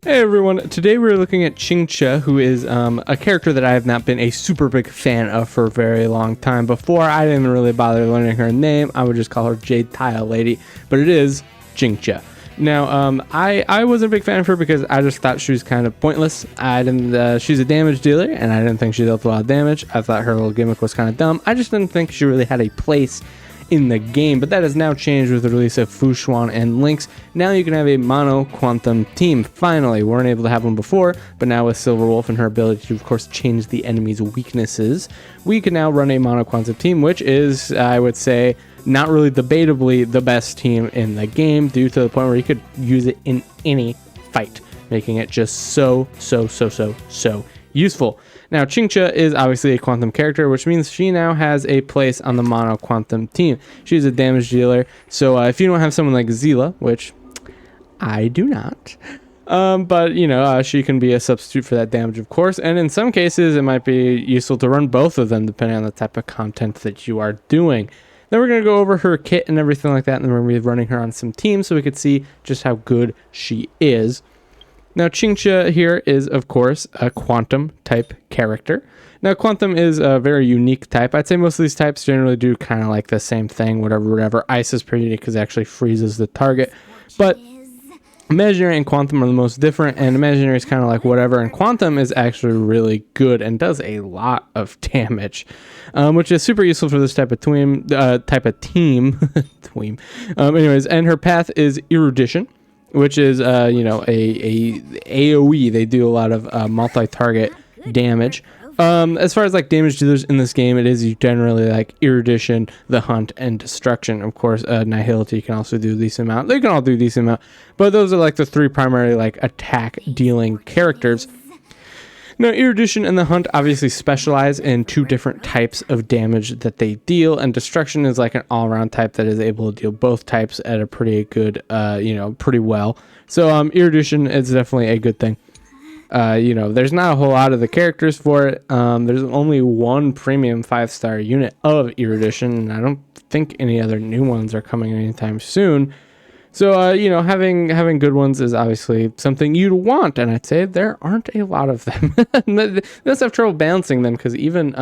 Hey everyone, today we're looking at Qingque, who is a character that I have not been a super big fan of for a very long time. Before, I didn't really bother learning her name. I would just call her Jade Tile Lady, but it is Qingque. Now, I wasn't a big fan of her because I just thought she was kind of pointless. I didn't. She's a damage dealer, and I didn't think she dealt a lot of damage. I thought her little gimmick was kind of dumb. I just didn't think she really had a place in the game, but that has now changed with the release of Fushuan and Lynx. Now you can have a mono quantum team. Finally, we weren't able to have one before, but now with Silver Wolf and her ability to, of course, change the enemy's weaknesses, we can now run a mono quantum team, which is, I would say, not really debatably the best team in the game, due to the point where you could use it in any fight, making it just so useful. Now, Qingque is obviously a quantum character, which means she now has a place on the mono quantum team. She's a damage dealer, so if you don't have someone like Zila, which I do not, but you know, she can be a substitute for that damage, of course, and in some cases it might be useful to run both of them depending on the type of content that you are doing. Then we're going to go over her kit and everything like that, and then we're going to be running her on some teams so we could see just how good she is. Now, Qingque here is, of course, a quantum type character. Now, quantum is a very unique type. I'd say most of these types generally do kind of like the same thing, whatever. Ice is pretty unique because it actually freezes the target. But imaginary and quantum are the most different, and imaginary is kind of like whatever, and quantum is actually really good and does a lot of damage, which is super useful for this type of team. Anyways, and her path is erudition, which is, you know, a AoE. They do a lot of multi-target damage. As far as like damage dealers in this game, it is generally like erudition, the hunt, and destruction. Of course, nihility can also do a decent amount. They can all do a decent amount, but those are like the three primary like attack dealing characters. Now, erudition and the hunt obviously specialize in two different types of damage that they deal, and destruction is like an all-around type that is able to deal both types at a pretty good, you know, pretty well. So erudition is definitely a good thing. You know, there's not a whole lot of the characters for it. There's only one premium 5-star unit of erudition, and I don't think any other new ones are coming anytime soon. So, you know, having good ones is obviously something you'd want, and I'd say there aren't a lot of them. Let's have trouble balancing them, because even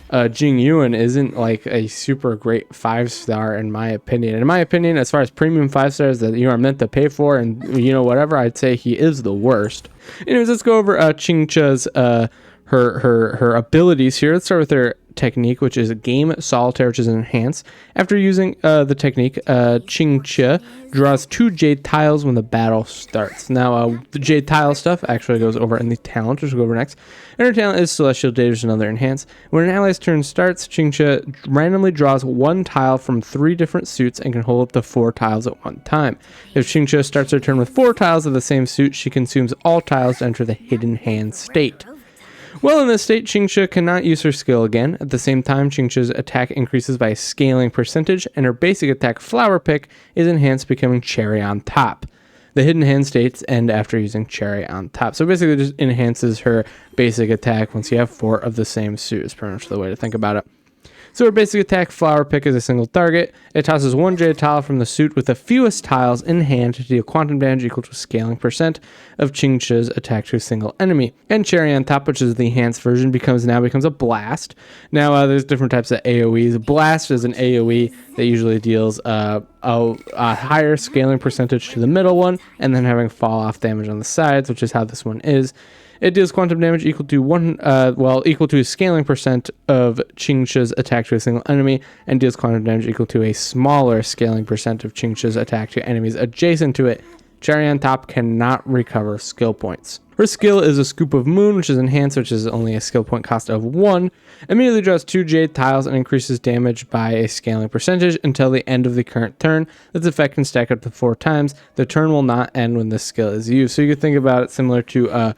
Qingque isn't like a super great 5-star in my opinion. In my opinion, as far as premium 5-stars that you are meant to pay for and, you know, whatever, I'd say he is the worst. Anyways, let's go over Qingque's her abilities here. Let's start with her technique, which is Game Solitaire, which is enhanced. After using the technique, Qingque draws 2 jade tiles when the battle starts. Now, the jade tile stuff actually goes over in the talent, which we'll go over next. And her talent is Celestial Jade, which is another enhance. When an ally's turn starts, Qingque randomly draws 1 tile from 3 different suits and can hold up to 4 tiles at one time. If Qingque starts her turn with 4 tiles of the same suit, she consumes all tiles to enter the hidden hand state. Well, in this state, Qingque cannot use her skill again. At the same time, Qingque's attack increases by a scaling percentage, and her basic attack, Flower Pick, is enhanced, becoming Cherry on Top. The hidden hand states end after using Cherry on Top. So basically, it just enhances her basic attack once you have 4 of the same suit, is pretty much the way to think about it. So her basic attack, Flower Pick, is a single target. It tosses 1 jade tile from the suit with the fewest tiles in hand to deal quantum damage equal to a scaling percent of Qingque's attack to a single enemy. And Cherry on Top, which is the enhanced version, becomes a blast. Now, there's different types of AoEs. Blast is an AoE that usually deals a higher scaling percentage to the middle one, and then having fall off damage on the sides, which is how this one is. It deals quantum damage equal to equal to a scaling percent of Qingque's attack to a single enemy, and deals quantum damage equal to a smaller scaling percent of Qingque's attack to enemies adjacent to it. Cherry on Top cannot recover skill points. Her skill is a Scoop of Moon, which is enhanced, which is only a skill point cost of 1. Immediately draws 2 jade tiles and increases damage by a scaling percentage until the end of the current turn. This effect can stack up to 4 times. The turn will not end when this skill is used. So you could think about it similar to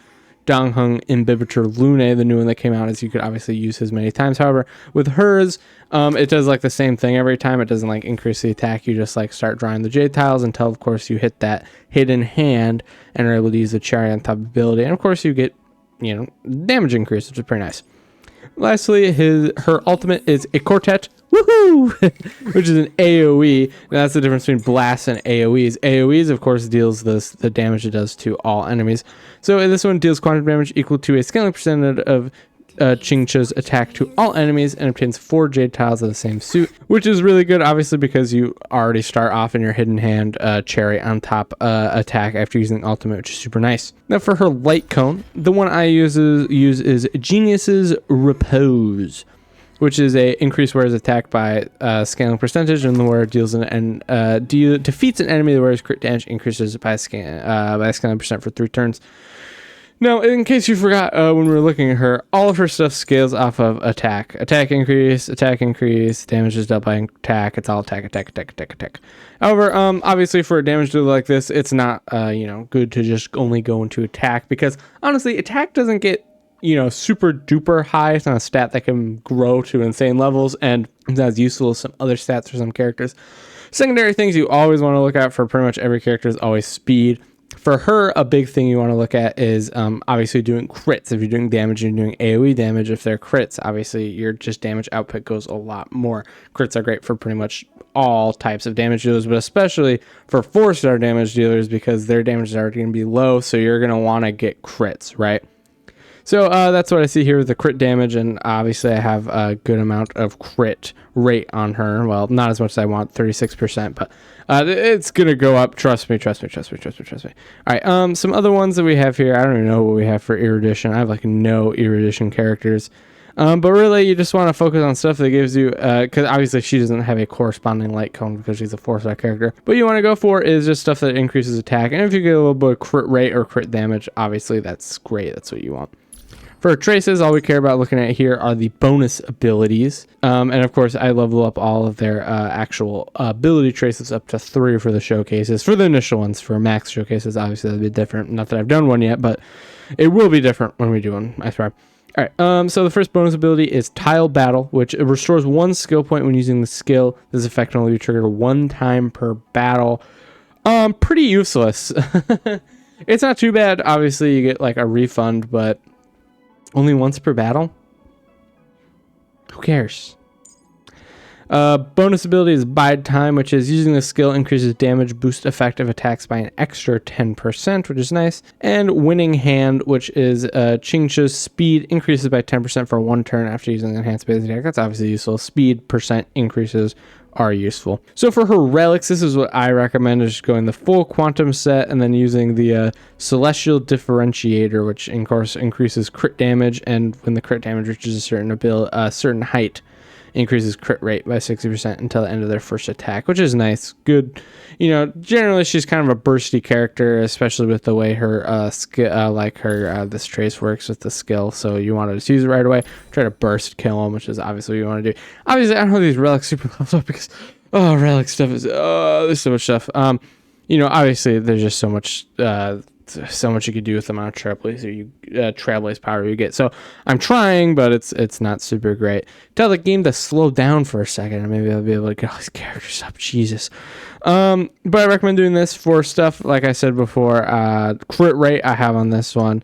Dongheng Imbibitor Lune, the new one that came out, as you could obviously use his many times. However, with hers, it does like the same thing every time. It doesn't like increase the attack. You just like start drawing the jade tiles until, of course, you hit that hidden hand and are able to use the Cherry on Top ability. And of course, you get, you know, damage increase, which is pretty nice. Lastly, her ultimate is a quartet. woohoo, which is an AoE. And that's the difference between blasts and AoEs. AoEs, of course, deals the damage it does to all enemies. So this one deals quantum damage equal to a scaling percentage of Qingque's attack to all enemies and obtains 4 jade tiles of the same suit, which is really good, obviously, because you already start off in your hidden hand cherry on top attack after using ultimate, which is super nice. Now for her light cone, the one I use is Genius's Repose, which is a increased wearer's attack by scaling percentage, and the wearer deals defeats an enemy. The wearer's crit damage increases by scaling percent for 3 turns. Now, in case you forgot, when we were looking at her, all of her stuff scales off of attack. Attack increase, damage is dealt by attack. It's all attack. However, obviously for a damage dealer like this, it's not, good to just only go into attack, because honestly, attack doesn't get, super duper high. It's not a stat that can grow to insane levels, and it's not as useful as some other stats for some characters. Secondary things you always want to look at for pretty much every character is always speed. For her, a big thing you want to look at is obviously doing crits. If you're doing damage, you're doing AoE damage. If they're crits, obviously your just damage output goes a lot more. Crits are great for pretty much all types of damage dealers, but especially for 4-star damage dealers, because their damage is already going to be low, so you're going to want to get crits, right? So that's what I see here with the crit damage, and obviously I have a good amount of crit rate on her. Well, not as much as I want, 36%, but it's going to go up. Trust me. All right, some other ones that we have here. I don't even know what we have for erudition. I have like no erudition characters. But really, you just want to focus on stuff that gives you, because obviously she doesn't have a corresponding light cone because she's a 4-star character. But you want to go for is just stuff that increases attack. And if you get a little bit of crit rate or crit damage, obviously that's great. That's what you want. For traces, all we care about looking at here are the bonus abilities. And of course, I level up all of their actual ability traces up to 3 for the showcases. For the initial ones, for max showcases, obviously that'll be different. Not that I've done one yet, but it will be different when we do one, I swear. All right, so the first bonus ability is Tile Battle, which restores 1 skill point when using the skill. This effect can only be triggered 1 time per battle. Pretty useless. It's not too bad. Obviously, you get like a refund, but only once per battle? Who cares? Bonus ability is Bide Time, which is using the skill increases damage, boost effective attacks by an extra 10%, which is nice. And Winning Hand, which is Qingque's speed increases by 10% for 1 turn after using enhanced base attack. That's obviously useful. Speed percent increases are useful. So for her relics, this is what I recommend, is going the full quantum set and then using the celestial differentiator, which of course increases crit damage, and when the crit damage reaches a certain height, increases crit rate by 60% until the end of their first attack, which is nice. Good. Generally she's kind of a bursty character, especially with the way her skill, this trace works with the skill. So you want to just use it right away, try to burst kill him, which is obviously what you want to do. Obviously, I don't know these relics super levels up because relic stuff is there's so much stuff. Obviously there's just so much you could do with the amount of trailblaze power you get. So I'm trying, but it's not super great. Tell the game to slow down for a second, and maybe I'll be able to get all these characters up. Jesus. But I recommend doing this for stuff like I said before. Crit rate I have on this one.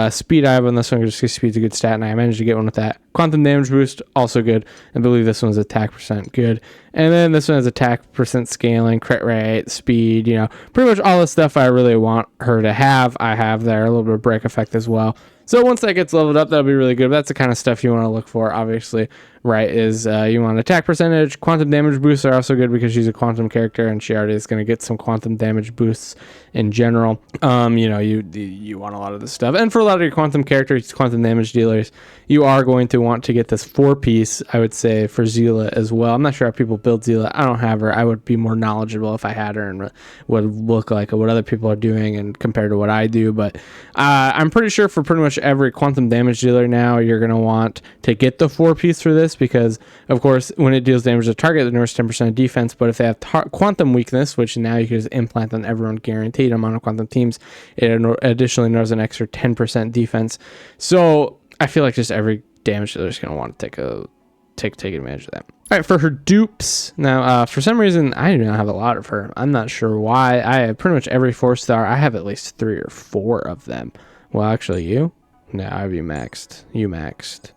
Speed I have on this one, just because speed's a good stat, and I managed to get one with that. Quantum damage boost, also good. I believe this one's attack percent, good. And then this one has attack percent scaling, crit rate, speed, pretty much all the stuff I really want her to have, I have there. A little bit of break effect as well. So once that gets leveled up, that'll be really good. But that's the kind of stuff you want to look for, obviously, right? Is you want attack percentage. Quantum damage boosts are also good because she's a quantum character and she already is going to get some quantum damage boosts in general. You want a lot of this stuff. And for a lot of your quantum characters, quantum damage dealers, you are going to want to get this 4-piece, I would say, for Zila as well. I'm not sure how people build Zila. I don't have her. I would be more knowledgeable if I had her and would look like what other people are doing and compared to what I do. But I'm pretty sure for pretty much every quantum damage dealer now, you're going to want to get the 4-piece for this because, of course, when it deals damage to target, it ignores 10% of defense. But if they have quantum weakness, which now you can just implant on everyone guaranteed amount of quantum teams, it additionally ignores an extra 10% defense. So I feel like just every damage dealer is going to want to take advantage of that. All right, for her dupes. Now, for some reason, I do not have a lot of her. I'm not sure why. I have pretty much every 4-star. I have at least 3 or 4 of them. Well, actually, you? No, I have you maxed. You maxed.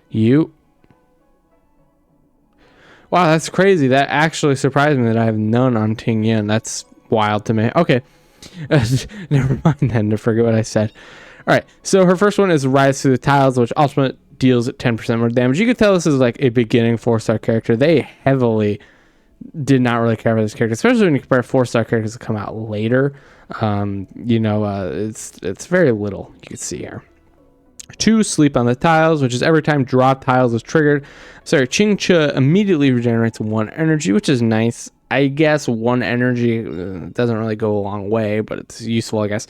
You? Wow, that's crazy. That actually surprised me that I have none on Qingque. That's wild to me. Okay. Never mind then, to forget what I said. All right. So her first one is Rise Through the Tiles, which ultimate deals 10% more damage. You could tell this is like a beginning 4-star character. They heavily did not really care for this character, especially when you compare 4-star characters that come out later. It's very little you can see here. 2, Sleep on the Tiles, which is every time Draw Tiles is triggered. Sorry, Qingque immediately regenerates 1 energy, which is nice. I guess 1 energy doesn't really go a long way, but it's useful, I guess.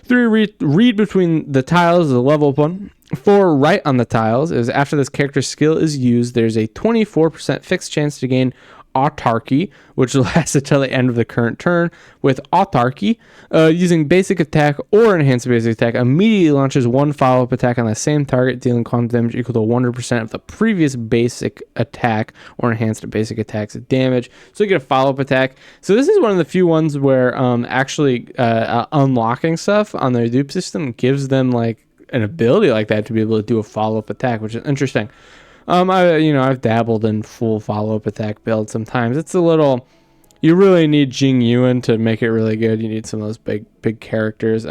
3, read between the tiles is a level up one. 4, Write on the Tiles is after this character's skill is used, there's a 24% fixed chance to gain autarky, which lasts until the end of the current turn. With autarky, using basic attack or enhanced basic attack immediately launches 1 follow-up attack on the same target, dealing quantum damage equal to 100% of the previous basic attack or enhanced basic attack's damage. So you get a follow-up attack. So this is one of the few ones where actually unlocking stuff on their dupe system gives them like an ability like that to be able to do a follow-up attack, which is interesting. I've dabbled in full follow-up attack builds sometimes. It's a little, you really need Qingque to make it really good. You need some of those big characters.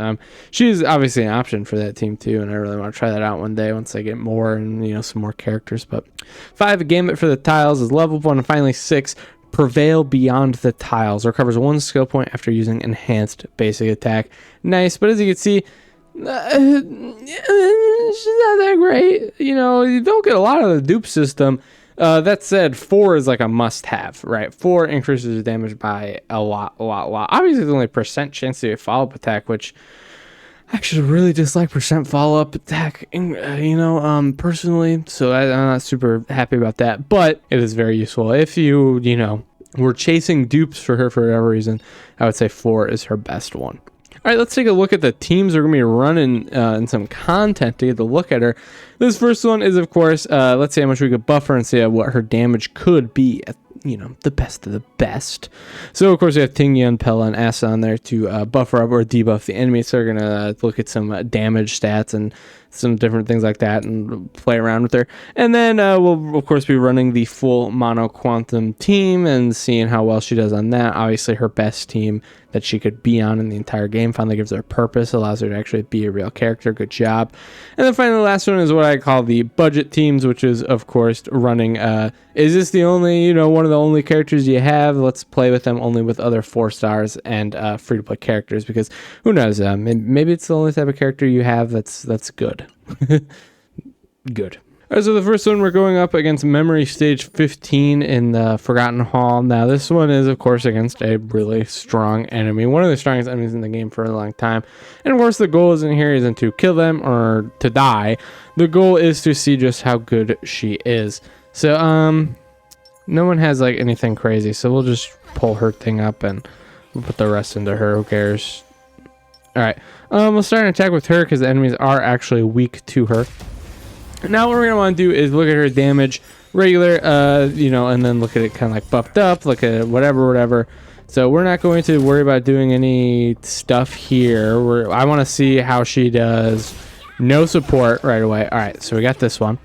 She's obviously an option for that team too, and I really want to try that out one day once I get more and some more characters. But 5, Gambit for the Tiles is level 1, and finally 6, Prevail Beyond the Tiles recovers 1 skill point after using enhanced basic attack. Nice, but as you can see, she's not that great. You don't get a lot of the dupe system. That said, 4 is like a must-have, right? 4 increases the damage by a lot. Obviously, there's only percent chance to get follow-up attack, which I actually really dislike percent follow-up attack, personally. So I'm not super happy about that, but it is very useful. If you were chasing dupes for her for whatever reason, I would say 4 is her best one. All right, let's take a look at the teams we're going to be running in some content to get a look at her. This first one is, of course, let's see how much we could buff her and see what her damage could be at, the best of the best. So, of course, we have Qingque, Pella, and Asa on there to buff her up or debuff the enemy. So we're going to look at some damage stats and some different things like that and play around with her. And then we'll, of course, be running the full Mono Quantum team and seeing how well she does on that. Obviously, her best team that she could be on in the entire game finally gives her purpose, allows her to actually be a real character. Good job. And then finally, the last one is what I call the budget teams, which is, of course, running, is this the only, one of the only characters you have? Let's play with them only with other 4 stars and free-to-play characters, because who knows, maybe it's the only type of character you have that's good. Good. All right, so the first one, we're going up against Memory Stage 15 in the Forgotten Hall. Now, this one is, of course, against a really strong enemy. One of the strongest enemies in the game for a long time. And, of course, the goal isn't to kill them or to die. The goal is to see just how good she is. So, no one has, anything crazy. So, we'll just pull her thing up and we'll put the rest into her. Who cares? All right. We'll start an attack with her because the enemies are actually weak to her. Now what we're going to want to do is look at her damage, regular, and then look at it kind of like buffed up, look at whatever. So we're not going to worry about doing any stuff here. I want to see how she does. No support right away. All right, so we got this one.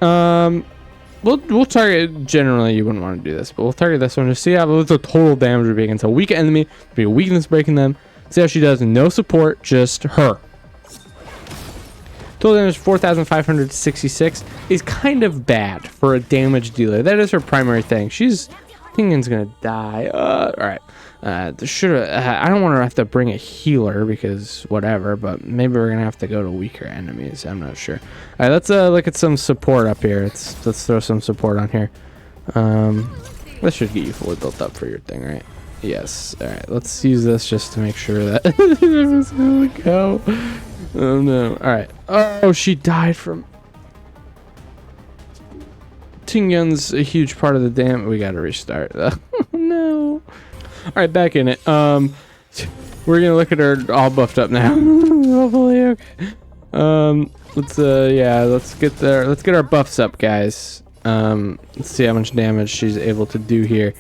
We'll target, generally you wouldn't want to do this, but we'll target this one to see how the total damage would be against a weak enemy, be a weakness breaking them. See how she does. No support, just her. Total damage 4,566 is kind of bad for a damage dealer. That is her primary thing. Qingque's gonna die. All right. I don't want to have to bring a healer because whatever, but maybe we're gonna have to go to weaker enemies. I'm not sure. All right, let's look at some support up here. Let's throw some support on here. This should get you fully built up for your thing, right? Yes. All right. Let's use this just to make sure that it's gonna go. Oh no. All right. Oh, she died from Qingque's a huge part of the dam. We gotta restart. No. All right, back in it. We're gonna look at her all buffed up now. Hopefully, okay. Let's get there. Let's get our buffs up, guys. Let's see how much damage she's able to do here.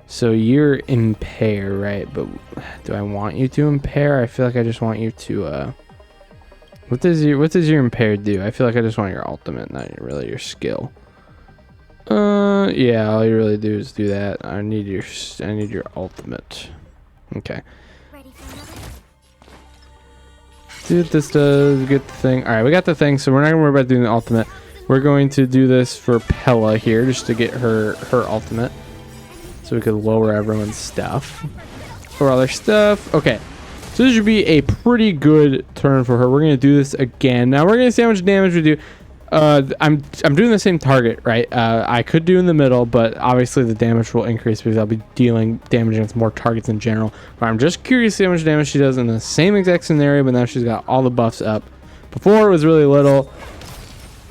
So you're impair, right? But do I want you to impair? I feel like I just want you to what does your impair do? I feel like I just want your ultimate, not really your skill. Yeah, all you really do is do that. I need your ultimate. Okay. See what this does. Get the thing. All right, we got the thing, so we're not gonna worry about doing the ultimate. We're going to do this for Pella here, just to get her ultimate, so we could lower everyone's stuff or other stuff. Okay, so this should be a pretty good turn for her. We're gonna do this again. Now we're gonna see how much damage we do. I'm doing the same target, right? I could do in the middle, but obviously the damage will increase because I'll be dealing damage against more targets in general. But I'm just curious to see how much damage she does in the same exact scenario, but now she's got all the buffs up. Before it was really little.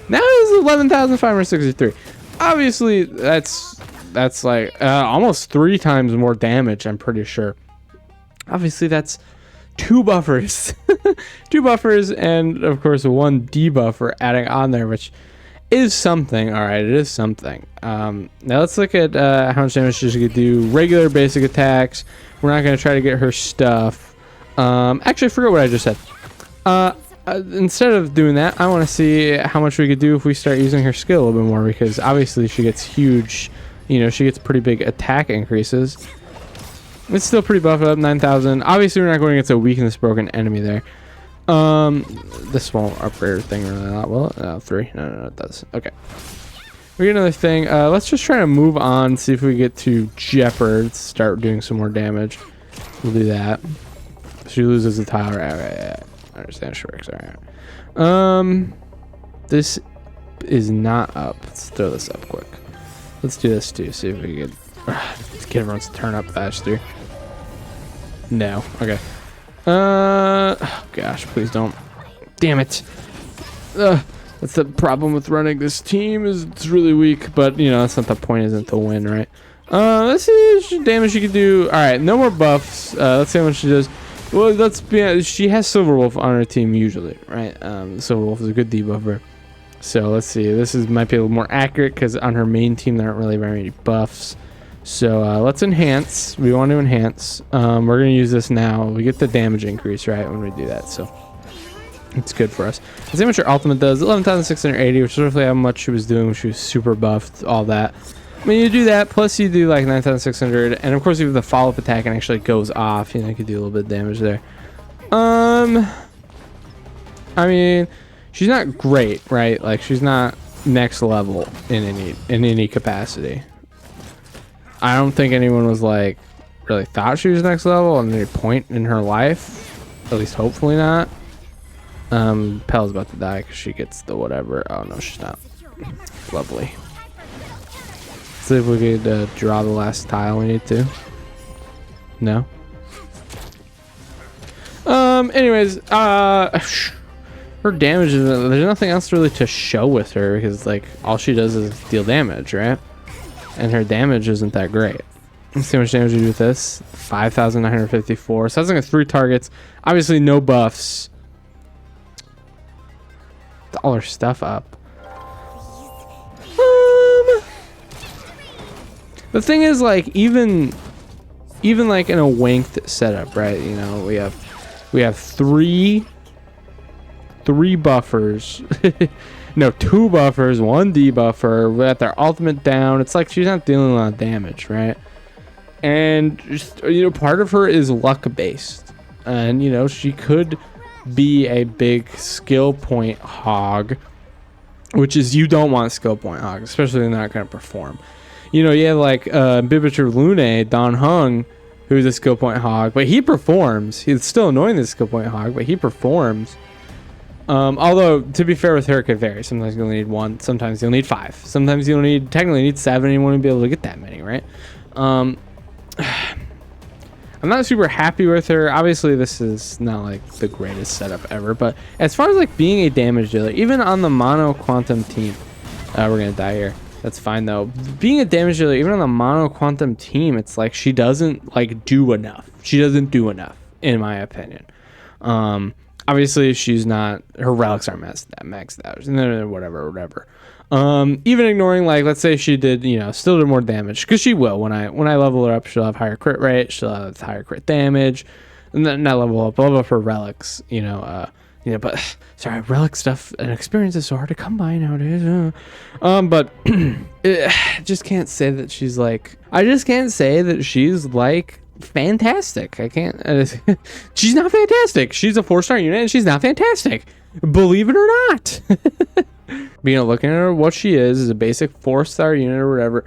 Now it's 11,563. Obviously, that's like almost 3 times more damage, I'm pretty sure. Obviously, that's 2 buffers. 2 buffers, and of course 1 debuffer adding on there, which is something. All right, it is something. Now let's look at how much damage she could do. Regular basic attacks. We're not going to try to get her stuff. Actually, I forgot what I just said. Instead of doing that, I want to see how much we could do if we start using her skill a little bit more, because obviously she gets huge, you know, she gets pretty big attack increases. It's still pretty buffed up, 9,000. Obviously, we're not going against a weakness broken enemy there. This won't upgrade her thing really a lot, will it? 3? No, it does. Okay. We get another thing. Let's just try to move on, see if we get to Jeopard, start doing some more damage. We'll do that. She loses the tile. Right. I understand she works. Alright. This is not up. Let's throw this up quick. Let's do this too, see if we can get everyone to turn up faster. No. Okay. Oh gosh, please don't. Damn it. That's the problem with running this team, is it's really weak, but you know, that's not the point, isn't to win, right? Let's see how much damage she can do. Alright, no more buffs. Let's see how much she does. Well, let's be honest, she has Silverwolf on her team usually, right? Silverwolf is a good debuffer. So let's see. This might be a little more accurate because on her main team there aren't really very many buffs. So let's enhance. We want to enhance. We're going to use this now. We get the damage increase, right, when we do that. So it's good for us. Let's see how much her ultimate does. 11,680, which is roughly how much she was doing when she was super buffed, all that. When you do that, plus you do like 9,600, and of course you have the follow-up attack and actually goes off. You know, you could do a little bit of damage there. I mean, she's not great, right? Like, she's not next level in any capacity. I don't think anyone was like really thought she was next level at any point in her life. At least hopefully not. Pel's about to die because she gets the whatever. Oh no, she's not. Lovely. See if we could draw the last tile we need to. No. Anyways, her damage is, there's nothing else really to show with her because like all she does is deal damage, right? And her damage isn't that great. Let's see how much damage we do with this. 5,954. So that's like 3 targets. Obviously no buffs. All her stuff up. The thing is, like, even like in a wanked setup, right? You know, we have three buffers. No, 2 buffers, 1 debuffer. We got their ultimate down. It's like she's not dealing a lot of damage, right? And just, you know, part of her is luck based, and you know she could be a big skill point hog, which is you don't want skill point hog, especially when they're not going to perform. You know, you have like Bibiture Lune, Don Hung, who's a skill point hog, but he performs. He's still annoying the skill point hog, but he performs. Although, to be fair with her, it could vary. Sometimes you'll need 1, sometimes you'll need 5. Sometimes you'll technically need 7, and you won't be able to get that many, right? I'm not super happy with her. Obviously, this is not like the greatest setup ever, but as far as like being a damage dealer, even on the mono quantum team, we're gonna die here. That's fine though. Being a damage dealer, even on the mono quantum team, it's like she doesn't like do enough. She doesn't do enough, in my opinion. Obviously, she's not. Her relics aren't maxed out. Whatever. Even ignoring, like, let's say she did, you know, still do more damage, because she will. When I level her up, she'll have higher crit rate. She'll have higher crit damage, and then not level up her relics. You know, but sorry, relic stuff and experience is so hard to come by nowadays. But just can't say that she's like, I just can't say that she's like fantastic. I can't, she's not fantastic. She's a 4-star unit and she's not fantastic. Believe it or not. Looking at her, what she is a basic 4-star unit or whatever.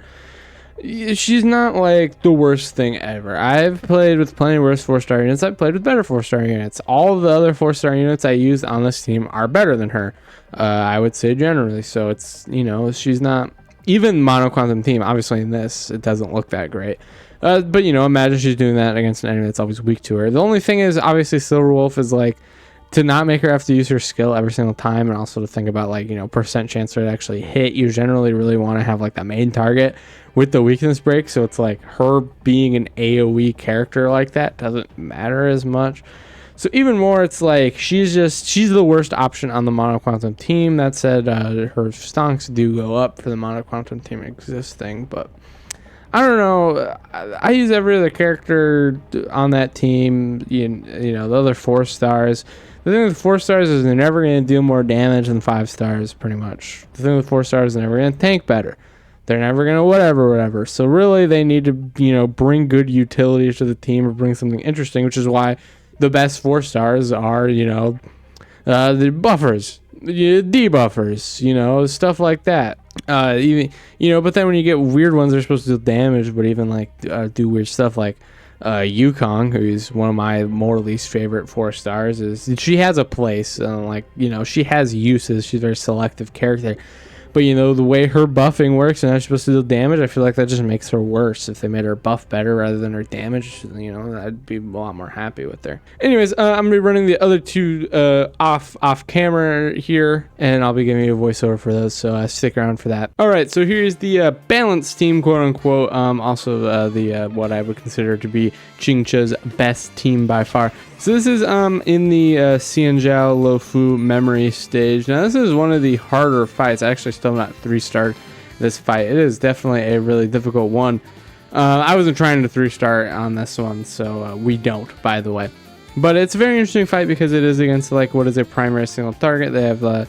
She's not like the worst thing ever. I've played with plenty worse 4-star units. I've played with better 4-star units. All of the other 4-star units I used on this team are better than her. I would say generally. So it's, she's not even mono quantum team. Obviously in this, it doesn't look that great. But imagine she's doing that against an enemy that's always weak to her. The only thing is, obviously, Silver Wolf is like, to not make her have to use her skill every single time, and also to think about like, percent chance for it to actually hit. You generally really want to have like the main target with the weakness break. So it's like her being an AoE character like that doesn't matter as much. So even more, it's like she's the worst option on the mono quantum team. That said, her stonks do go up for the mono quantum team existing, but I don't know. I use every other character on that team. The other 4-stars. The thing with 4-stars is they're never going to deal more damage than 5-stars, pretty much. The thing with 4-stars, they're never going to tank better. They're never going to whatever. So really, they need to, bring good utility to the team or bring something interesting, which is why the best 4-stars are, the buffers, debuffers, stuff like that. But then when you get weird ones, they're supposed to deal damage, but even like do weird stuff like Yukong, who's one of my more least favorite 4-stars, is she has a place, she has uses. She's a very selective character, but the way her buffing works and how she's supposed to deal damage, I feel like that just makes her worse. If they made her buff better rather than her damage, I'd be a lot more happy with her. Anyways, I'm gonna be running the other two off camera here, and I'll be giving you a voiceover for those, so stick around for that. All right, so here's the balanced team, quote unquote. Also the what I would consider to be Qingque's best team by far. So this is in the Xianzhao Luofu memory stage. Now this is one of the harder fights. I actually still not 3-star this fight. It is definitely a really difficult one. I wasn't trying to 3-star on this one, so we don't, by the way. But it's a very interesting fight because it is against like what is a primary single target. They have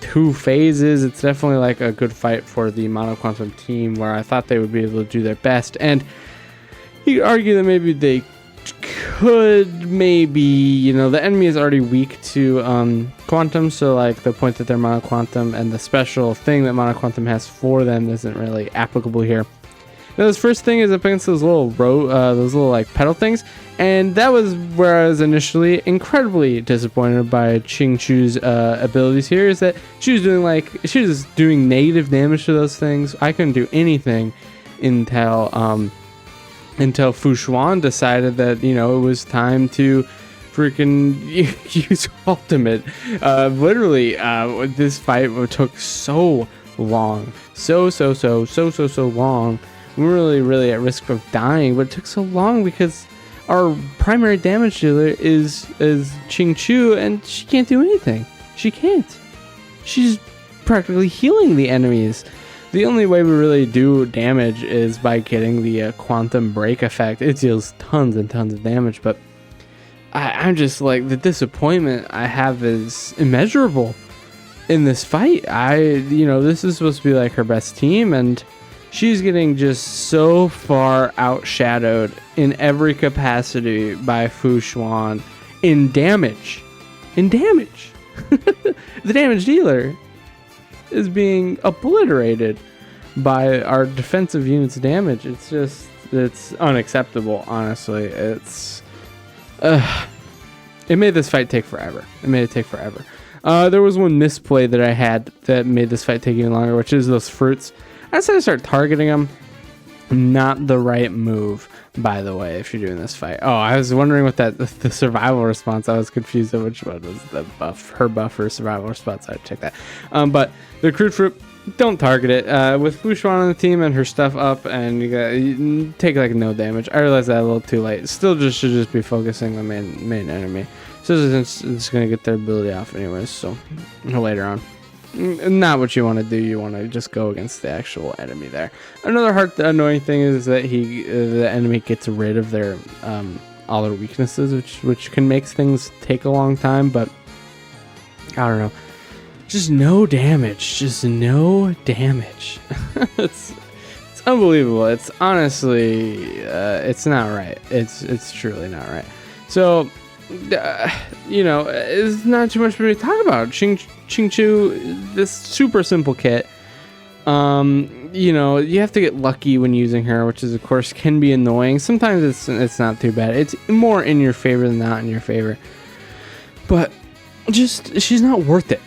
2 phases. It's definitely like a good fight for the mono quantum team, where I thought they would be able to do their best. And you could argue that maybe they could, the enemy is already weak to quantum, so like the point that they're mono quantum and the special thing that mono quantum has for them isn't really applicable here. Now this first thing is up against those little like pedal things, and that was where I was initially incredibly disappointed by Qingque's abilities here, is that she was doing negative damage to those things. I couldn't do anything until Fu Xuan decided that, it was time to freaking use ultimate. Literally, this fight took so long. So long. We were really at risk of dying, but it took so long because our primary damage dealer is Qingque, and she can't do anything. She can't. She's practically healing the enemies. The only way we really do damage is by getting the quantum break effect. It deals tons and tons of damage, but I'm just like, the disappointment I have is immeasurable in this fight. This is supposed to be like her best team, and she's getting just so far outshadowed in every capacity by Fu Xuan in damage. The damage dealer is being obliterated by our defensive unit's damage. It's unacceptable, honestly. It made this fight take forever. There was one misplay that I had that made this fight take even longer, which is those fruits. I decided to start targeting them. Not the right move, by the way, if you're doing this fight. Oh, I was wondering what the survival response. I was confused on which one was the buff, her buff or survival response. I'd check that. But the crude fruit, don't target it. With Fu Xuan on the team and her stuff up, and you take like no damage. I realized that a little too late. Still should just be focusing on main enemy. So it's gonna get their ability off anyways. So later on. Not what you want to do. You want to just go against the actual enemy there. Another annoying thing is that the enemy gets rid of their all their weaknesses, which can make things take a long time. But I don't know. Just no damage. Just no damage. It's unbelievable. It's honestly, it's not right. It's truly not right. So, you know, it's not too much for me to talk about. Qingque, this super simple kit. You know, you have to get lucky when using her, which is of course can be annoying. Sometimes it's not too bad. It's more in your favor than not in your favor. But just she's not worth it.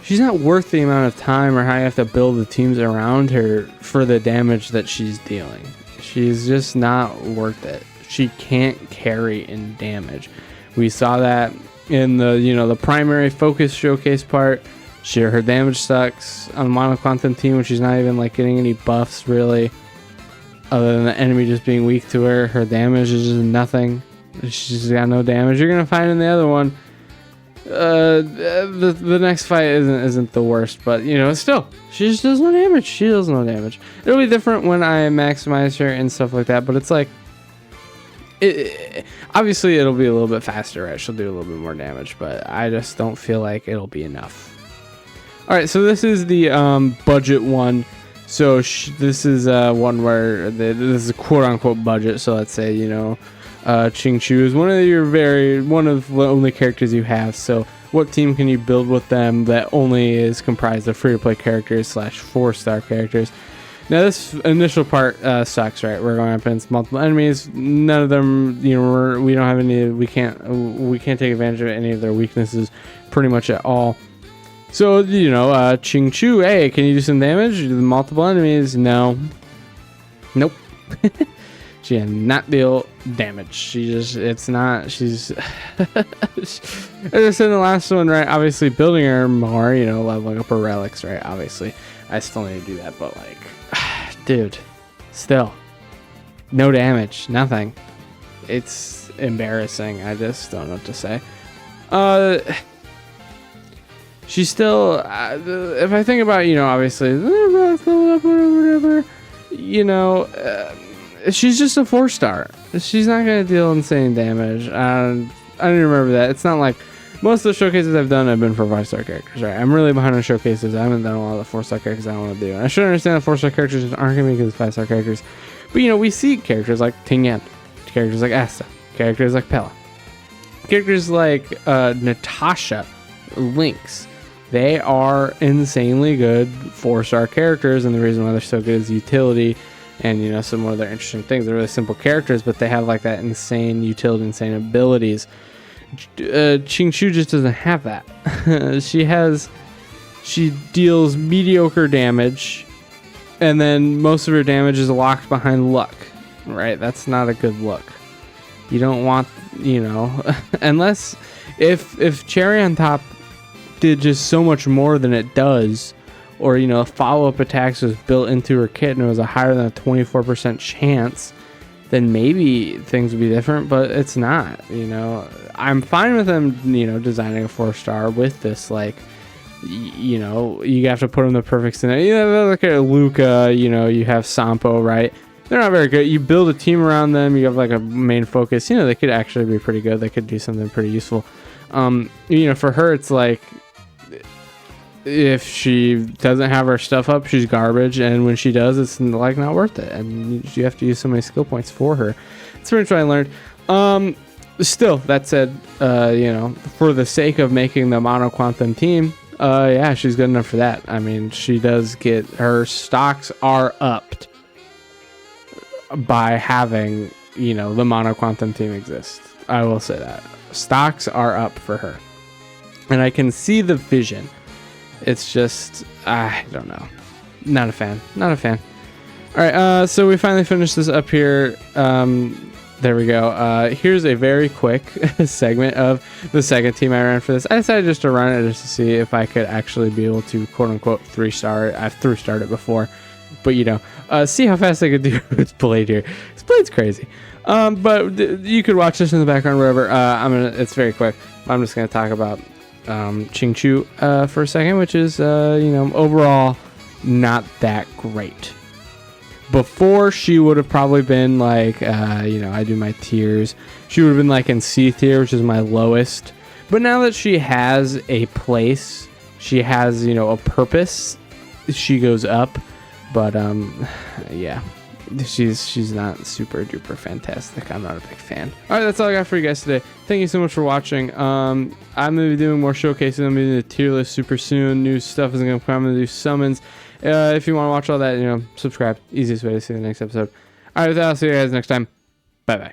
She's not worth the amount of time or how you have to build the teams around her for the damage that she's dealing. She's just not worth it. She can't carry in damage. We saw that in the, you know, the primary focus showcase part. Her damage sucks on the Mono Quantum team, which she's not even like getting any buffs really, other than the enemy just being weak to her. Her damage is just nothing. She's got no damage. You're gonna find in the other one. The next fight isn't the worst, but you know, still, she just does no damage. She does no damage. It'll be different when I maximize her and stuff like that, but it's like, obviously it'll be a little bit faster, right? She'll do a little bit more damage, but I just don't feel like it'll be enough. All right, so this is the budget one. So this is one where this is a quote-unquote budget. So let's say, you know, Qingque is one of the only characters you have. So what team can you build with them that only is comprised of free-to-play characters / 4-star characters? Now this initial part sucks, right? We're going up against multiple enemies. None of them, you know, we don't have any. We can't take advantage of any of their weaknesses, pretty much at all. So, you know, Qingque, hey, can you do some damage? Multiple enemies? No. Nope. She cannot deal damage. She's, as I said in the last one, right, obviously building her more, you know, leveling up her relics, right, obviously. I still need to do that, but, like, dude, still, no damage, nothing. It's embarrassing. I just don't know what to say. She's still, if I think about, you know, obviously, whatever, you know, she's just a 4-star. She's not going to deal insane damage. I don't even remember that. It's not like most of the showcases I've done have been for 5-star characters, right? I'm really behind on showcases. I haven't done a lot of the 4-star characters I want to do. And I should understand that 4-star characters aren't going to be good as 5-star characters. But, you know, we see characters like Qingque, characters like Asta, characters like Pella, characters like Natasha, Lynx. They are insanely good 4-star characters, and the reason why they're so good is utility and, you know, some more of their interesting things. They're really simple characters, but they have like that insane utility, insane abilities. Qingque just doesn't have that. She deals mediocre damage, and then most of her damage is locked behind luck, right? That's not a good look. You don't want, you know, unless if Cherry on Top did just so much more than it does, or, you know, follow-up attacks was built into her kit and it was a higher than a 24% chance, then maybe things would be different, but it's not, you know. I'm fine with them, you know, designing a 4-star with this, like, you know, you have to put them in the perfect scenario. You know, look at Luca, you know, you have Sampo, right? They're not very good. You build a team around them, you have like a main focus, you know, they could actually be pretty good. They could do something pretty useful. You know, for her, it's like, if she doesn't have her stuff up, she's garbage, and when she does, it's like not worth it, and you have to use so many skill points for her. That's pretty much what I learned. Still, that said, you know, for the sake of making the Mono Quantum team, yeah, she's good enough for that. I mean, she does get, her stocks are upped by having, you know, the Mono Quantum team exist. I will say that stocks are up for her, and I can see the vision. It's just, I don't know. Not a fan. Not a fan. All right, so we finally finished this up here. There we go. Here's a very quick segment of the second team I ran for this. I decided just to run it just to see if I could actually be able to, quote-unquote, 3-star it. I've 3-starred it before. But, you know, see how fast I could do this blade here. This blade's crazy. But you could watch this in the background, wherever. It's very quick. I'm just going to talk about Qingque for a second, which is, you know, overall not that great. Before, she would have probably been like, you know, I do my tiers. She would have been like in C tier, which is my lowest. But now that she has a place, she has, you know, a purpose, she goes up. But yeah, she's not super duper fantastic. I'm not a big fan. All right, that's all I got for you guys today. Thank you so much for watching. I'm gonna be doing more showcases. I'm gonna be doing the tier list super soon. New stuff is gonna come. I'm gonna do summons. If you want to watch all that, you know, subscribe. Easiest way to see the next episode. All right, with that, I'll see you guys next time. Bye bye.